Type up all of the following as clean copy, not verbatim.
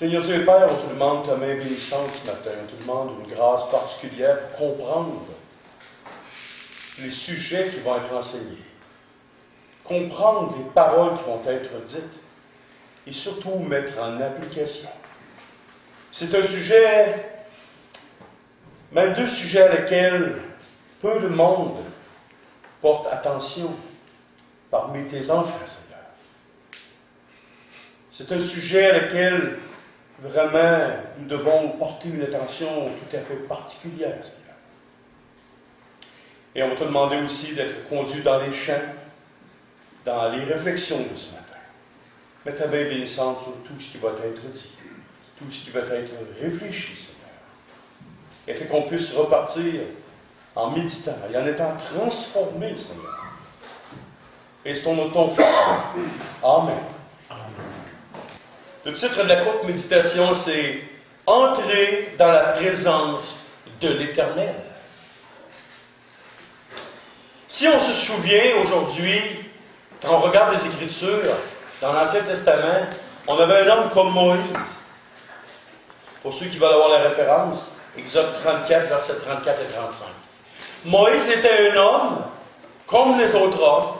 Seigneur Dieu et Père, on te demande ta main bénissante ce matin. On te demande une grâce particulière pour comprendre les sujets qui vont être enseignés. Comprendre les paroles qui vont être dites. Et surtout mettre en application. C'est un sujet, même deux sujets à lesquels peu de monde porte attention parmi tes enfants, Seigneur. C'est un sujet à lequel vraiment nous devons porter une attention tout à fait particulière, Seigneur. Et on va te demander aussi d'être conduit dans les chants, dans les réflexions de ce matin. Mets ta main bénissante sur tout ce qui va être dit, tout ce qui va être réfléchi, Seigneur. Et fait qu'on puisse repartir en méditant et en étant transformé, Seigneur. Et c'est ton nom de ton Fils. Amen. Le titre de la courte méditation, c'est « Entrer dans la présence de l'Éternel ». Si on se souvient aujourd'hui, quand on regarde les Écritures, dans l'Ancien Testament, on avait un homme comme Moïse. Pour ceux qui veulent avoir la référence, Exode 34, versets 34 et 35. Moïse était un homme, comme les autres hommes,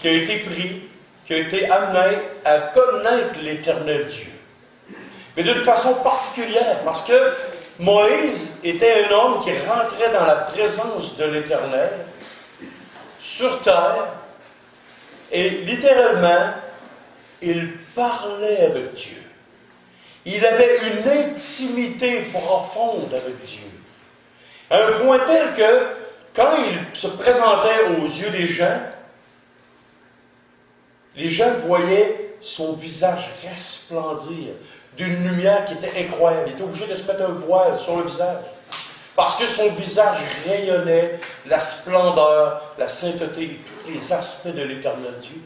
qui a été pris, qui a été amené à connaître l'Éternel Dieu. Mais d'une façon particulière, parce que Moïse était un homme qui rentrait dans la présence de l'Éternel, sur terre, et littéralement, il parlait avec Dieu. Il avait une intimité profonde avec Dieu. À un point tel que, quand il se présentait aux yeux des gens, les gens voyaient son visage resplendir d'une lumière qui était incroyable. Il était obligé de se mettre un voile sur le visage. Parce que son visage rayonnait la splendeur, la sainteté, tous les aspects de l'Éternel Dieu.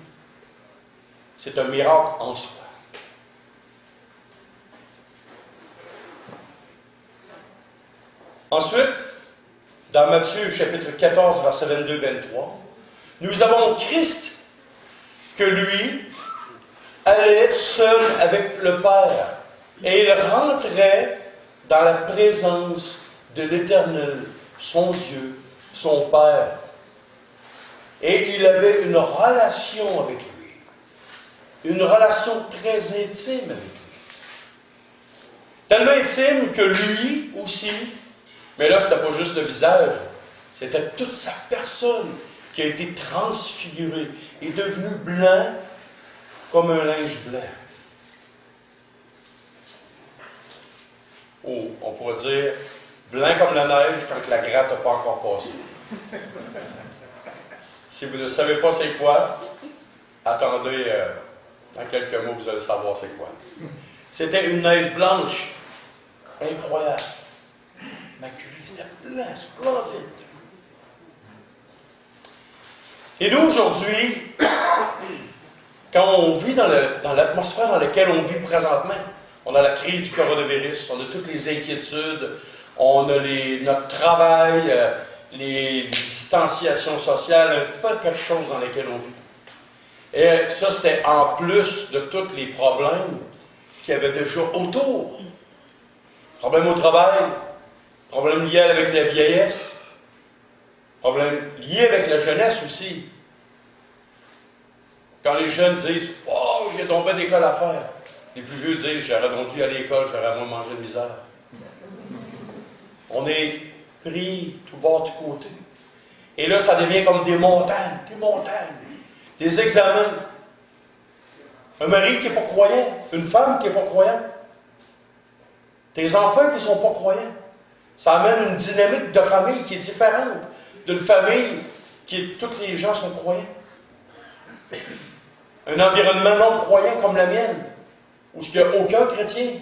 C'est un miracle en soi. Ensuite, dans Matthieu chapitre 14, versets 22-23, nous avons Christ que lui allait seul avec le Père et il rentrait dans la présence de l'Éternel, son Dieu, son Père. Et il avait une relation avec lui. Une relation très intime avec lui. Tellement intime que lui aussi, mais là, ce n'était pas juste le visage, c'était toute sa personne qui a été transfigurée et devenue blanc comme un linge blanc. Ou, on pourrait dire, blanc comme la neige quand la gratte n'a pas encore passé. Si vous ne savez pas c'est quoi, attendez, dans quelques mots, vous allez savoir c'est quoi. C'était une neige blanche, incroyable, maculée, c'était blanc, splendide. Et nous, aujourd'hui, quand on vit dans l'atmosphère dans laquelle on vit présentement, on a la crise du coronavirus, on a toutes les inquiétudes, on a notre travail, les distanciations sociales, pas quelque chose dans lequel on vit. Et ça, c'était en plus de tous les problèmes qu'il y avait déjà autour. Problèmes au travail, problèmes liés avec la vieillesse, problèmes liés avec la jeunesse aussi. Quand les jeunes disent « Oh, j'ai tombé d'école à faire », les plus vieux disent « J'aurais donc dû aller à l'école, j'aurais moins mangé de misère ». On est pris tout bord, tout côté. Et là, ça devient comme des montagnes, des examens. Un mari qui n'est pas croyant, une femme qui n'est pas croyante, tes enfants qui ne sont pas croyants. Ça amène une dynamique de famille qui est différente d'une famille qui, tous les gens sont croyants. Un environnement non croyant comme la mienne, où il n'y a aucun chrétien.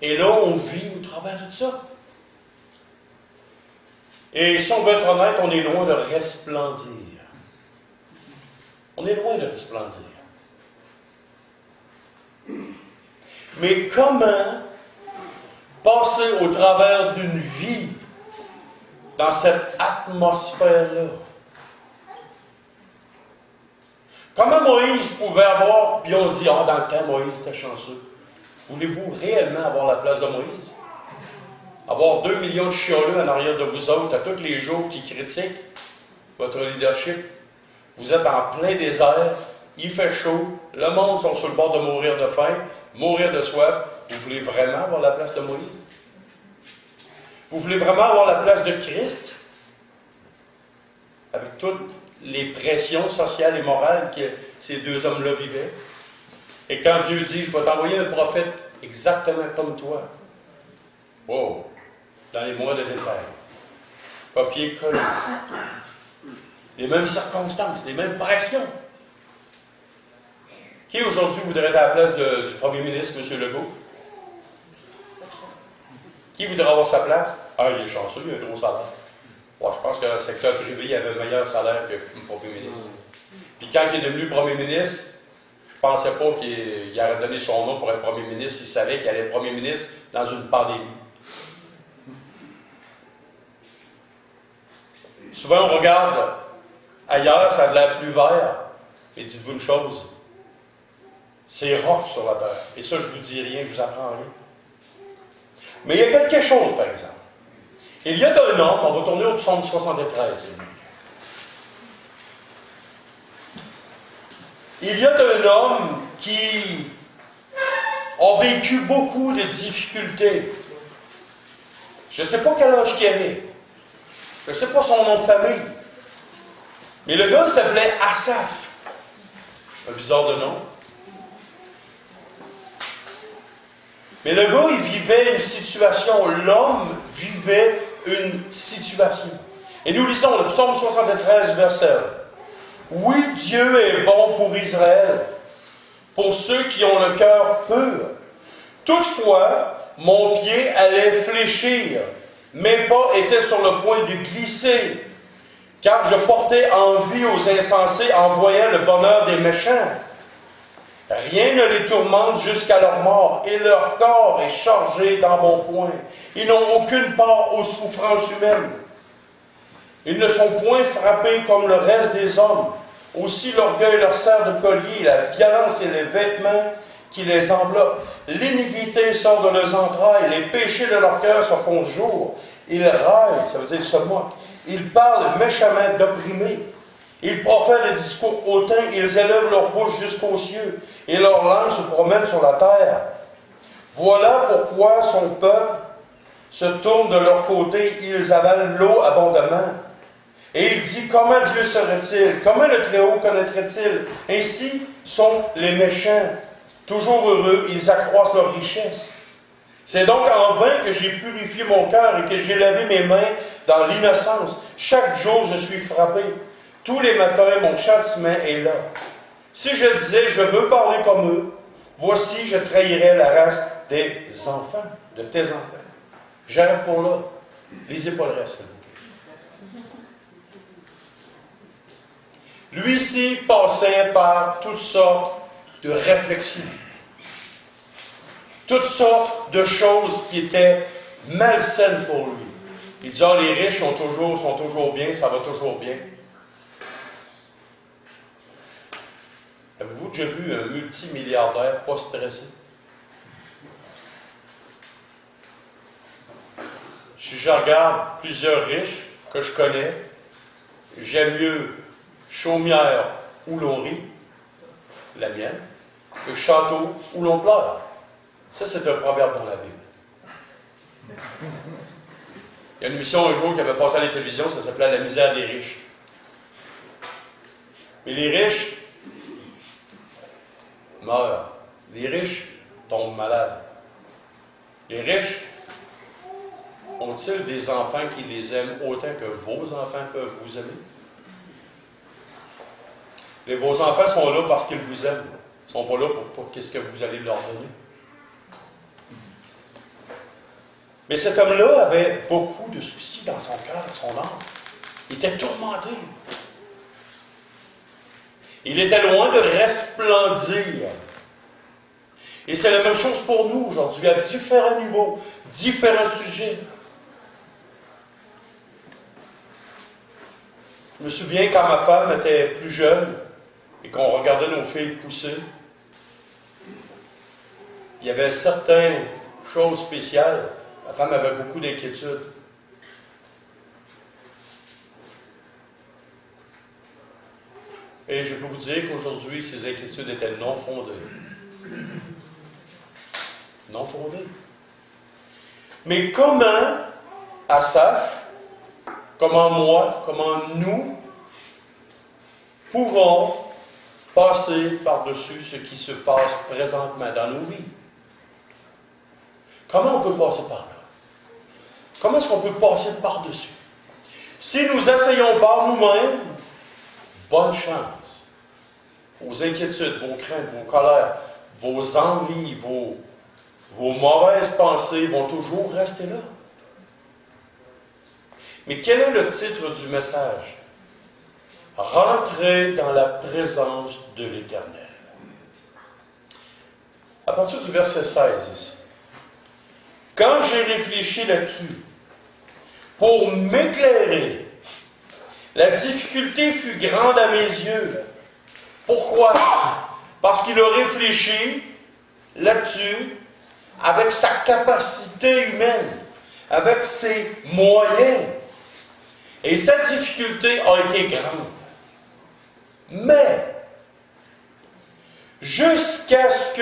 Et là, on vit au travers de ça. Et si on veut être honnête, on est loin de resplendir. On est loin de resplendir. Mais comment passer au travers d'une vie dans cette atmosphère-là? Comment Moïse pouvait avoir, puis on dit, ah, dans le temps, Moïse était chanceux. Voulez-vous réellement avoir la place de Moïse? Avoir 2 millions de chialeux en arrière de vous autres, à tous les jours, qui critiquent votre leadership? Vous êtes en plein désert, il fait chaud, le monde sont sur le bord de mourir de faim, mourir de soif. Vous voulez vraiment avoir la place de Moïse? Vous voulez vraiment avoir la place de Christ? Avec toutes les pressions sociales et morales que ces deux hommes-là vivaient. Et quand Dieu dit, je vais t'envoyer un prophète exactement comme toi. Wow! Dans les mois de désert. Copier-coller. Les mêmes circonstances, les mêmes pressions. Qui aujourd'hui voudrait être à la place du premier ministre, M. Legault? Qui voudrait avoir sa place? Ah, il est chanceux, il a un gros salaire. Ouais, je pense que dans le secteur privé, il avait un meilleur salaire que le premier ministre. Puis quand il est devenu premier ministre, je ne pensais pas qu'il aurait donné son nom pour être premier ministre s'il savait qu'il allait être premier ministre dans une pandémie. Souvent, on regarde ailleurs, ça a de l'air plus vert. Et dites-vous une chose, c'est rough sur la terre. Et ça, je ne vous dis rien, je ne vous apprends rien. Mais il y a quelque chose, par exemple. Il y a un homme, on va tourner au psaume 73. Il y a un homme qui a vécu beaucoup de difficultés. Je ne sais pas quel âge qu'il avait. Je ne sais pas son nom de famille. Mais le gars s'appelait Asaph. Un bizarre de nom. Mais le gars, il vivait une situation. L'homme vivait une situation. Et nous lisons le psaume 73, verset 1. Oui, Dieu est bon pour Israël, pour ceux qui ont le cœur pur. Toutefois, mon pied allait fléchir, mes pas étaient sur le point de glisser, car je portais envie aux insensés en voyant le bonheur des méchants. Rien ne les tourmente jusqu'à leur mort, et leur corps est chargé dans mon poing. Ils n'ont aucune part aux souffrances humaines. Ils ne sont point frappés comme le reste des hommes. Aussi l'orgueil leur sert de collier, la violence et les vêtements qui les enveloppent. L'iniquité sort de leurs entrailles, les péchés de leur cœur se font jour. Ils raillent, ça veut dire ils se moquent. Ils parlent méchamment d'opprimés. Ils profèrent des discours hautains, ils élèvent leur bouche jusqu'aux cieux, et leurs langues se promènent sur la terre. Voilà pourquoi son peuple se tourne de leur côté, ils avalent l'eau abondamment. Et il dit, comment Dieu serait-il? Comment le Très-Haut connaîtrait-il? Ainsi sont les méchants. Toujours heureux, ils accroissent leur richesse. C'est donc en vain que j'ai purifié mon cœur et que j'ai lavé mes mains dans l'innocence. Chaque jour, je suis frappé. Tous les matins, mon châtiment est là. Si je disais, je veux parler comme eux, voici, je trahirais la race des enfants, de tes enfants. J'arrête pour là. Lisez pas le reste. Lui-ci passait par toutes sortes de réflexions. Toutes sortes de choses qui étaient malsaines pour lui. Il dit, les riches sont toujours bien, ça va toujours bien. Avez-vous déjà vu un multimilliardaire pas stressé? Si je regarde plusieurs riches que je connais, j'aime mieux chaumière où l'on rit, la mienne, que château où l'on pleure. Ça, c'est un proverbe dans la Bible. Il y a une émission un jour qui avait passé à la télévision, ça s'appelait La misère des riches. Mais les riches meurent. Les riches tombent malades. Les riches ont-ils des enfants qui les aiment autant que vos enfants peuvent vous aimer? Vos enfants sont là parce qu'ils vous aiment. Ils ne sont pas là pour qu'est-ce que vous allez leur donner. Mais cet homme-là avait beaucoup de soucis dans son cœur et son âme. Il était tourmenté. Il était loin de resplendir. Et c'est la même chose pour nous aujourd'hui, à différents niveaux, différents sujets. Je me souviens quand ma femme était plus jeune, et qu'on regardait nos filles pousser, il y avait certaines choses spéciales. La femme avait beaucoup d'inquiétudes. Et je peux vous dire qu'aujourd'hui, ces inquiétudes étaient non fondées. Non fondées. Mais comment Asaph, comment moi, comment nous pouvons passer par-dessus ce qui se passe présentement dans nos vies? Comment on peut passer par là? Comment est-ce qu'on peut passer par-dessus? Si nous essayons par nous-mêmes, bonne chance. Vos inquiétudes, vos craintes, vos colères, vos envies, vos mauvaises pensées vont toujours rester là. Mais quel est le titre du message? Rentrer dans la présence de l'Éternel. À partir du verset 16 ici. Quand j'ai réfléchi là-dessus, pour m'éclairer, la difficulté fut grande à mes yeux. Pourquoi? Parce qu'il a réfléchi là-dessus avec sa capacité humaine, avec ses moyens. Et cette difficulté a été grande. Mais, jusqu'à ce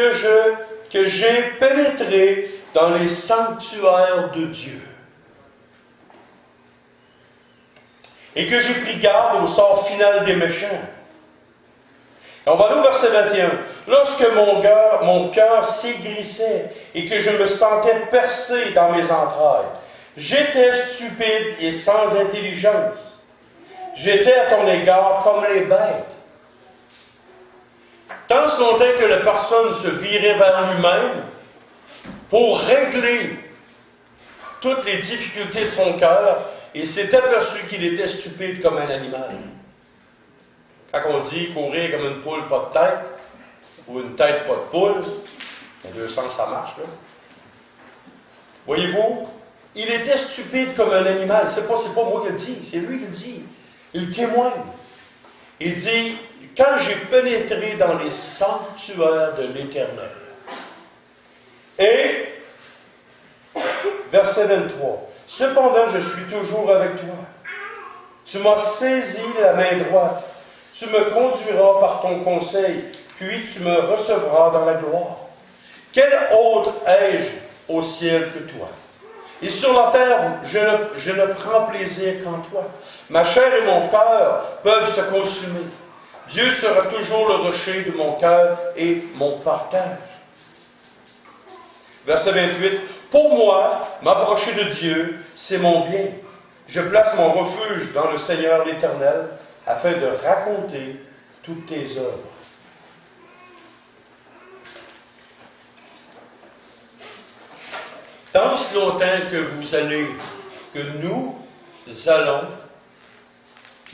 que j'ai pénétré dans les sanctuaires de Dieu, et que j'ai pris garde au sort final des méchants. Et on va aller au verset 21. Lorsque mon cœur s'aigrissait et que je me sentais percé dans mes entrailles, j'étais stupide et sans intelligence. J'étais à ton égard comme les bêtes. Tant ce longtemps que la personne se virait vers lui-même pour régler toutes les difficultés de son cœur, et s'est aperçu qu'il était stupide comme un animal. Quand on dit courir comme une poule pas de tête, ou une tête pas de poule, dans deux sens ça marche, là. Voyez-vous, il était stupide comme un animal. C'est pas moi qui le dis, c'est lui qui le dit. Il témoigne. Il dit, quand j'ai pénétré dans les sanctuaires de l'Éternel. Et, verset 23, cependant, je suis toujours avec toi. Tu m'as saisi la main droite. Tu me conduiras par ton conseil, puis tu me recevras dans la gloire. Quel autre ai-je au ciel que toi? Et sur la terre, je ne prends plaisir qu'en toi. Ma chair et mon cœur peuvent se consumer. Dieu sera toujours le rocher de mon cœur et mon partage. Verset 28. Pour moi, m'approcher de Dieu, c'est mon bien. Je place mon refuge dans le Seigneur l'Éternel, afin de raconter toutes tes œuvres. Tant si longtemps que nous allons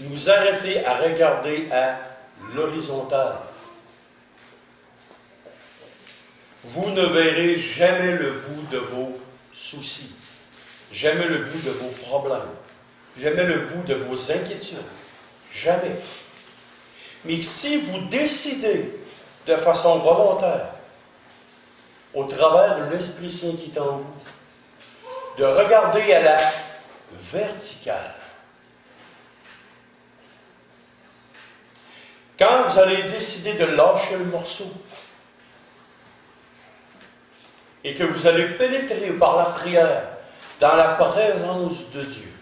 nous arrêter à regarder à l'horizontale, vous ne verrez jamais le bout de vos soucis, jamais le bout de vos problèmes, jamais le bout de vos inquiétudes, jamais. Mais si vous décidez de façon volontaire, au travers de l'Esprit Saint qui est en vous, de regarder à la verticale, quand vous allez décider de lâcher le morceau, et que vous allez pénétrer par la prière dans la présence de Dieu.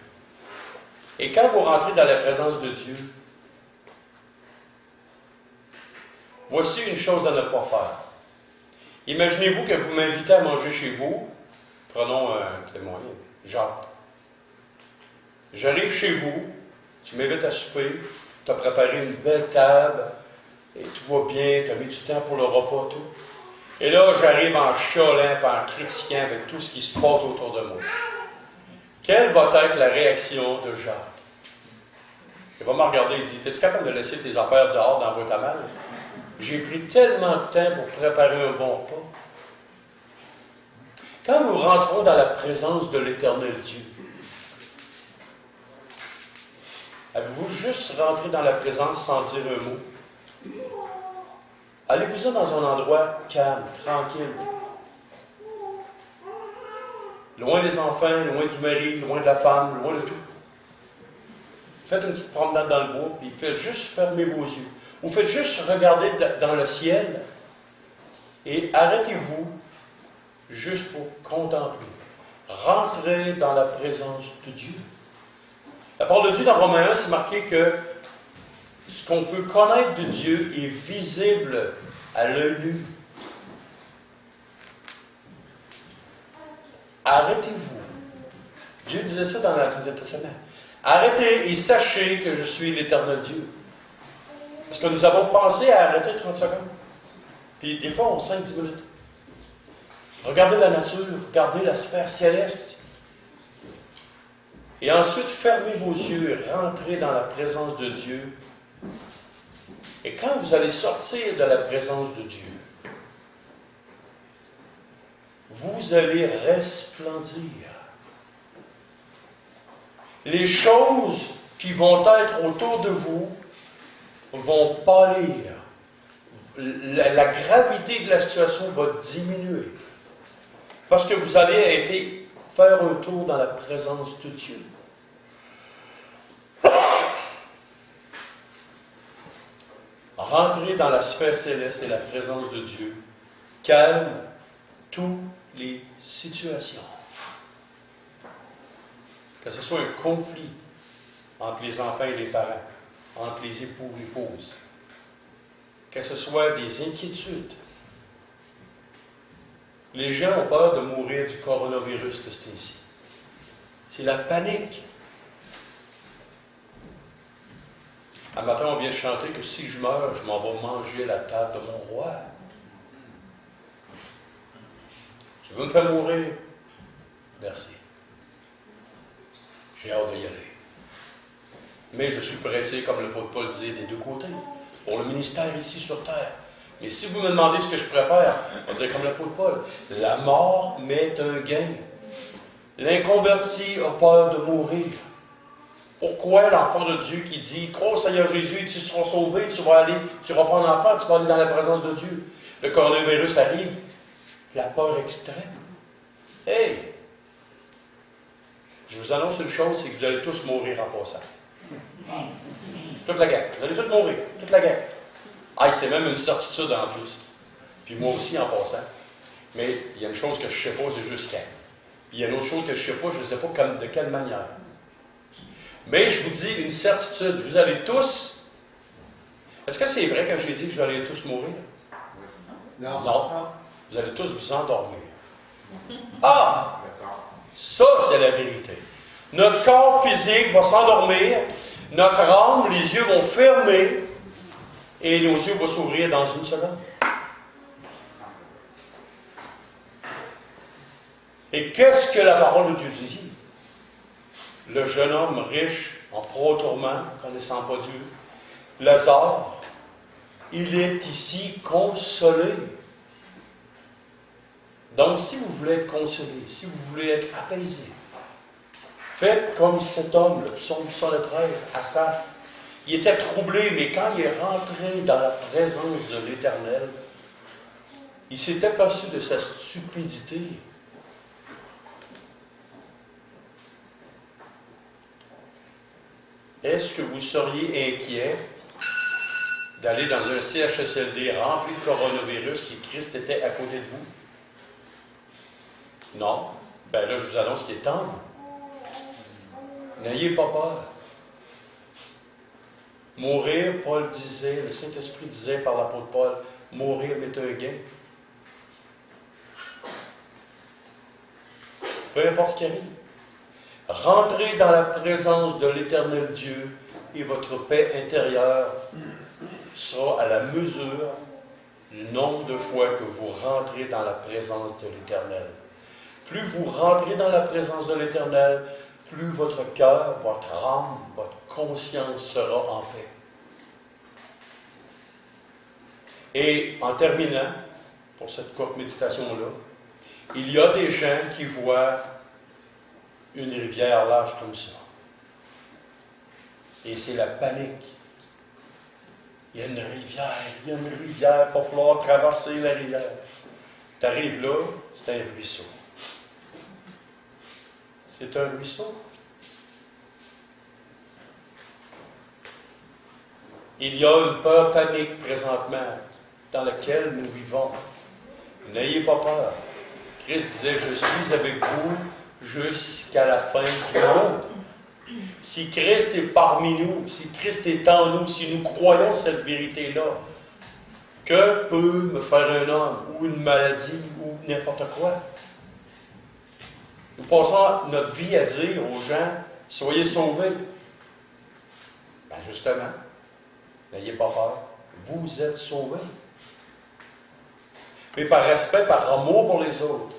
Et quand vous rentrez dans la présence de Dieu, voici une chose à ne pas faire. Imaginez-vous que vous m'invitez à manger chez vous. Prenons un témoin, Jacques. J'arrive chez vous, tu m'invites à souper, tu as préparé une belle table, et tout va bien, tu as mis du temps pour le repas, tout. Et là, j'arrive en chialant, en critiquant avec tout ce qui se passe autour de moi. Quelle va être la réaction de Jacques? Il va me regarder et dire, es-tu capable de laisser tes affaires dehors dans la boîte à mal? J'ai pris tellement de temps pour préparer un bon repas. Quand nous rentrons dans la présence de l'Éternel Dieu, avez-vous juste rentré dans la présence sans dire un mot? allez-vous-en dans un endroit calme, tranquille. Loin des enfants, loin du mari, loin de la femme, loin de tout. Faites une petite promenade dans le bois, puis faites juste fermer vos yeux. Ou faites juste regarder dans le ciel et arrêtez-vous juste pour contempler. Rentrez dans la présence de Dieu. La parole de Dieu dans Romains 1, c'est marqué que ce qu'on peut connaître de Dieu est visible à l'œil nu. Arrêtez-vous. Dieu disait ça dans l'Ancien Testament. Arrêtez et sachez que je suis l'Éternel Dieu. Est-ce que nous avons pensé à arrêter 30 secondes? Puis des fois, on 5-10 minutes. Regardez la nature, regardez la sphère céleste. Et ensuite, fermez vos yeux et rentrez dans la présence de Dieu. Et quand vous allez sortir de la présence de Dieu, vous allez resplendir. Les choses qui vont être autour de vous vont pâlir. La gravité de la situation va diminuer. Parce que vous allez faire un tour dans la présence de Dieu. Rentrez dans la sphère céleste et la présence de Dieu. Calme toutes les situations. Que ce soit un conflit entre les enfants et les parents, entre les époux et l'épouse, que ce soit des inquiétudes. Les gens ont peur de mourir du coronavirus de ce temps-ci. C'est la panique. Un matin, on vient de chanter que si je meurs, je m'en vais manger à la table de mon roi. Tu veux me faire mourir? Merci. J'ai hâte d'y aller. Mais je suis pressé, comme l'apôtre Paul disait, des deux côtés, pour le ministère ici sur terre. Mais si vous me demandez ce que je préfère, on va dire comme l'apôtre Paul, la mort m'est un gain. L'inconverti a peur de mourir. Pourquoi l'enfant de Dieu qui dit, crois au Seigneur Jésus, tu seras sauvé, tu vas prendre l'enfant, tu vas aller dans la présence de Dieu. Le coronavirus arrive, la peur extrême. Hey! Je vous annonce une chose, c'est que vous allez tous mourir en passant. Toute la gang. Vous allez tous mourir. Toute la gang. Ah, c'est même une certitude en plus. Puis moi aussi en passant. Mais il y a une chose que je ne sais pas, c'est juste quand. Puis il y a une autre chose que je ne sais pas, je ne sais pas de quelle manière. Mais je vous dis une certitude, vous allez tous... Est-ce que c'est vrai quand j'ai dit que vous allez tous mourir? Non. Non. Vous allez tous vous endormir. Ah! Ça, c'est la vérité. Notre corps physique va s'endormir, notre âme, les yeux vont fermer, et nos yeux vont s'ouvrir dans une seconde. Et qu'est-ce que la parole de Dieu dit? Le jeune homme riche, en proie au tourment, connaissant pas Dieu, Lazare, il est ici consolé. Donc, si vous voulez être consolé, si vous voulez être apaisé, faites comme cet homme, le psaume 13, Asaph. Il était troublé, mais quand il est rentré dans la présence de l'Éternel, il s'est aperçu de sa stupidité. Est-ce que vous seriez inquiet d'aller dans un CHSLD rempli de coronavirus si Christ était à côté de vous? Non. Ben là, je vous annonce qu'il est temps. N'ayez pas peur. Mourir, Paul disait, le Saint-Esprit disait par l'apôtre Paul, mourir m'est un gain. Peu importe ce qui arrive. Rentrez dans la présence de l'Éternel Dieu et votre paix intérieure sera à la mesure du nombre de fois que vous rentrez dans la présence de l'Éternel. Plus vous rentrez dans la présence de l'Éternel, plus votre cœur, votre âme, votre conscience sera en paix. Et en terminant, pour cette courte méditation-là, il y a des gens qui voient une rivière large comme ça. Et c'est la panique. il y a une rivière, il va falloir traverser la rivière. Tu arrives là, c'est un ruisseau. C'est un ruisseau. Il y a une peur panique présentement dans laquelle nous vivons. N'ayez pas peur. Christ disait, je suis avec vous jusqu'à la fin du monde. Si Christ est parmi nous, si Christ est en nous, si nous croyons cette vérité-là, que peut me faire un homme ou une maladie ou n'importe quoi? Nous passons notre vie à dire aux gens, soyez sauvés. Ben justement, n'ayez pas peur. Vous êtes sauvés. Mais par respect, par amour pour les autres,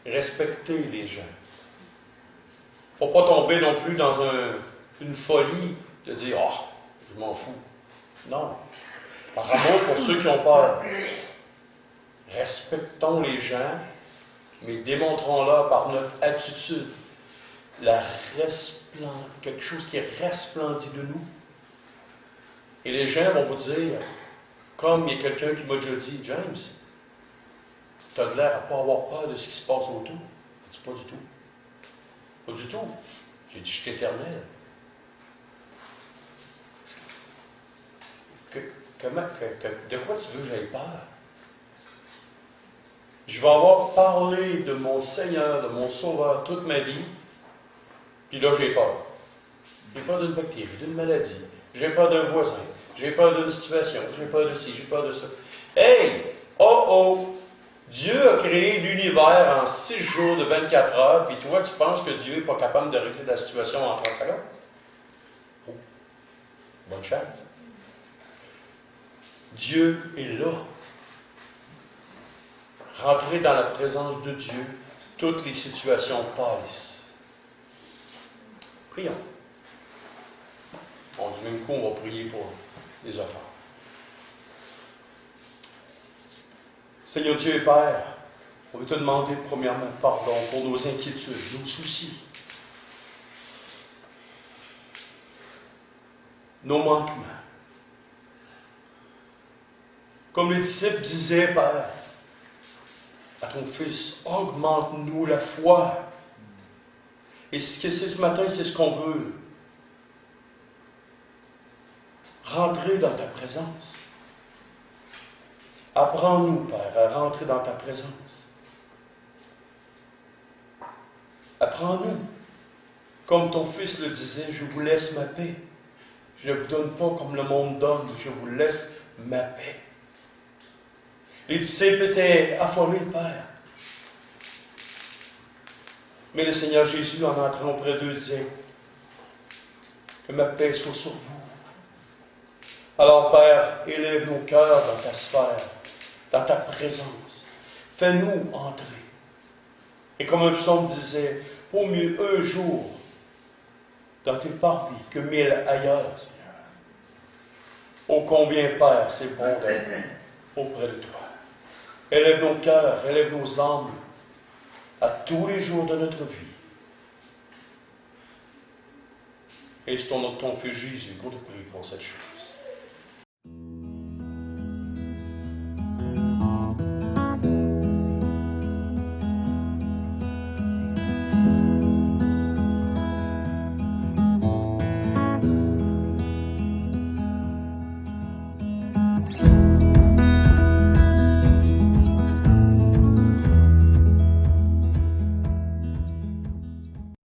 respectez les gens. Il ne faut pas tomber non plus dans une folie de dire « Ah, je m'en fous ». Non. Par amour pour ceux qui ont peur. Respectons les gens, mais démontrons-leur par notre attitude quelque chose qui resplendit de nous. Et les gens vont vous dire, comme il y a quelqu'un qui m'a déjà dit, « James, tu as de l'air à ne pas avoir peur de ce qui se passe autour. » Je dis, pas du tout. Pas du tout. J'ai dit, je suis éternel. De quoi tu veux que j'aie peur? Je vais avoir parlé de mon Seigneur, de mon Sauveur toute ma vie, puis là j'ai peur. J'ai peur d'une bactérie, d'une maladie. J'ai peur d'un voisin. J'ai peur d'une situation. J'ai peur de ci, j'ai peur de ça. Hey! Oh! Dieu a créé l'univers en 6 jours de 24 heures, puis toi, tu penses que Dieu n'est pas capable de régler ta situation en 30 secondes? Oh, bonne chance. Dieu est là. Rentrez dans la présence de Dieu, toutes les situations pâlissent. Prions. Bon, du même coup, on va prier pour les offrandes. Seigneur Dieu et Père, on veut te demander premièrement pardon pour nos inquiétudes, nos soucis, nos manquements. Comme les disciples disaient, Père, à ton Fils, augmente-nous la foi. Et ce que c'est ce matin, c'est ce qu'on veut. Rentrer dans ta présence. Apprends-nous, Père, à rentrer dans ta présence. Apprends-nous. Comme ton Fils le disait, je vous laisse ma paix. Je ne vous donne pas comme le monde donne, je vous laisse ma paix. Les disciples étaient affolés, Père. Mais le Seigneur Jésus, en entrant auprès d'eux, disait que ma paix soit sur vous. Alors, Père, élève nos cœurs dans ta sphère, dans ta présence. Fais-nous entrer. Et comme un psaume disait, vaut mieux un jour dans tes parvis que 1000 ailleurs, Seigneur. Ô combien, Père, c'est bon d'être auprès de toi. Élève nos cœurs, élève nos âmes à tous les jours de notre vie. Et c'est ton nom de ton Fils Jésus qu'on te prie pour cette chose.